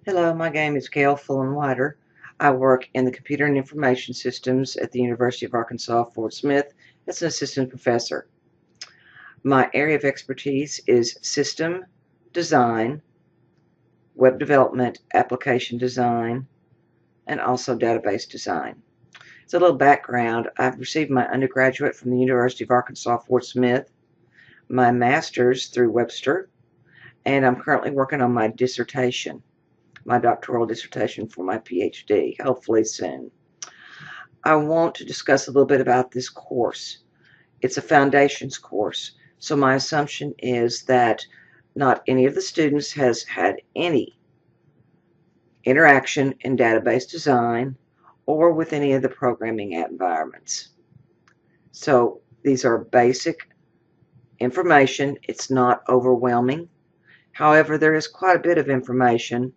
Hello, my name is Gail Fullen-Wider. I work in the Computer and Information Systems at the University of Arkansas, Fort Smith as an assistant professor. My area of expertise is system design, web development, application design, and also database design. As a little background, I've received my undergraduate from the University of Arkansas, Fort Smith, my master's through Webster, and I'm currently working on my dissertation. My doctoral dissertation for my PhD, hopefully soon. I want to discuss a little bit about this course. It's a foundations course, so my assumption is that not any of the students has had any interaction in database design or with any of the programming environments. So these are basic information. It's not overwhelming. However, there is quite a bit of information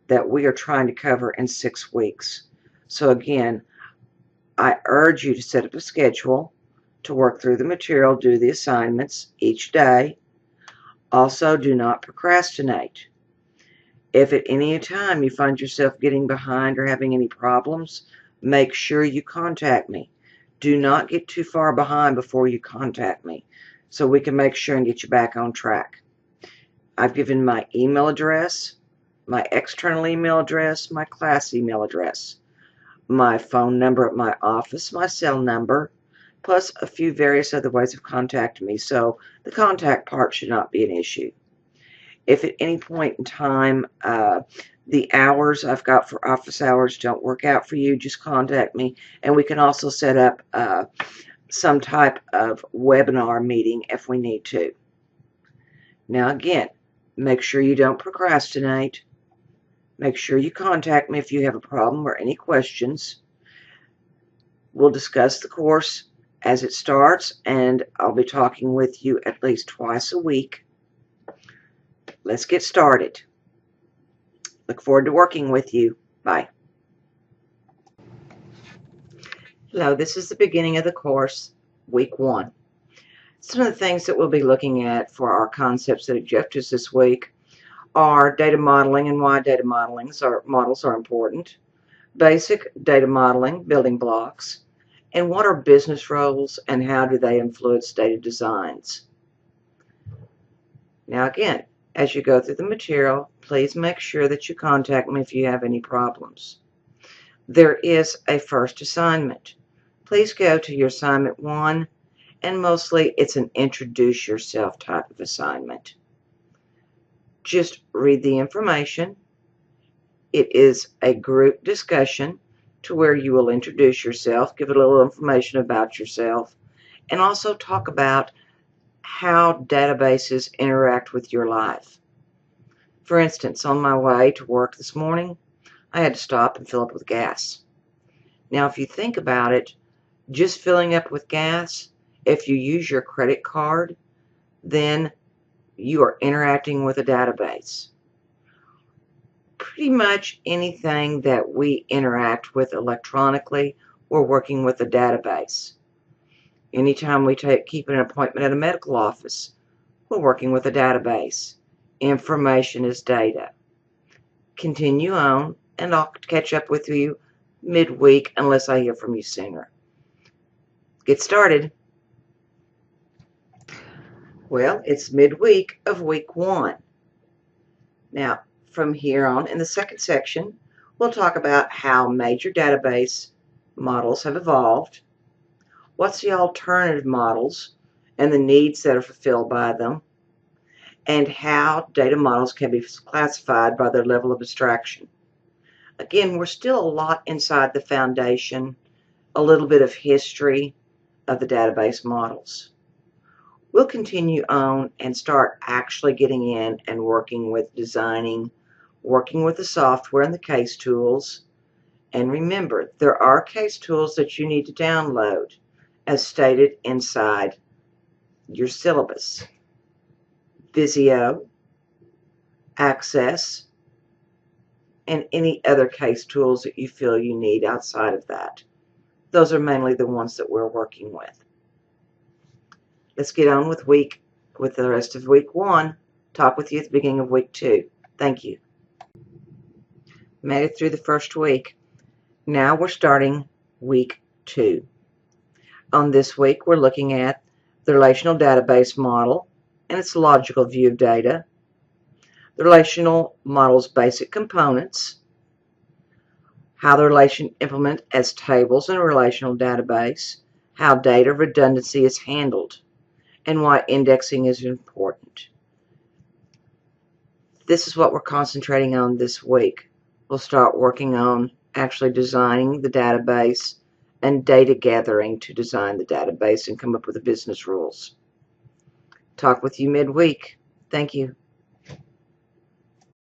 that we are trying to cover in 6 weeks. So again, I urge you to set up a schedule to work through the material, do the assignments each day. Also, do not procrastinate. If at any time you find yourself getting behind or having any problems, make sure you contact me. Do not get too far behind before you contact me so we can make sure and get you back on track. I've given my email address, my external email address, my class email address, my phone number at my office, my cell number, plus a few various other ways of contacting me, so the contact part should not be an issue. If at any point in time the hours I've got for office hours don't work out for you, just contact me, and we can also set up some type of webinar meeting if we need to. Now again, make sure you don't procrastinate. Make sure you contact me if you have a problem or any questions. We'll discuss the course as it starts, and I'll be talking with you at least twice a week. Let's get started. Look forward to working with you. Bye. Hello, this is the beginning of the course, week 1. Some of the things that we'll be looking at for our concepts and objectives this week are data modeling and why data models are important, basic data modeling, building blocks, and what are business roles and how do they influence data designs. Now again, as you go through the material, please make sure that you contact me if you have any problems. There is a first assignment. Please go to your assignment 1, and mostly it's an introduce yourself type of assignment. Just read the information. It is a group discussion to where you will introduce yourself, give a little information about yourself, and also talk about how databases interact with your life. For instance, on my way to work this morning, I had to stop and fill up with gas. Now, if you think about it, just filling up with gas, if you use your credit card, then you are interacting with a database. Pretty much anything that we interact with electronically, we're working with a database. Anytime we keep an appointment at a medical office, we're working with a database. Information is data. Continue on, and I'll catch up with you midweek unless I hear from you sooner. Get started. Well, it's midweek of week 1. Now, from here on, in the second section, we'll talk about how major database models have evolved, what's the alternative models and the needs that are fulfilled by them, and how data models can be classified by their level of abstraction. Again, we're still a lot inside the foundation, a little bit of history of the database models. We'll continue on and start actually getting in and working with designing, working with the software and the case tools. And remember, there are case tools that you need to download as stated inside your syllabus. Visio, Access, and any other case tools that you feel you need outside of that. Those are mainly the ones that we're working with. Let's get on with the rest of week 1. Talk with you at the beginning of week 2. Thank you. Made it through the first week. Now we're starting week 2. On this week, we're looking at the relational database model and its logical view of data, the relational model's basic components, how the relation implement as tables in a relational database, how data redundancy is handled, and why indexing is important. This is what we're concentrating on this week. We'll start working on actually designing the database and data gathering to design the database and come up with the business rules. Talk with you midweek. Thank you.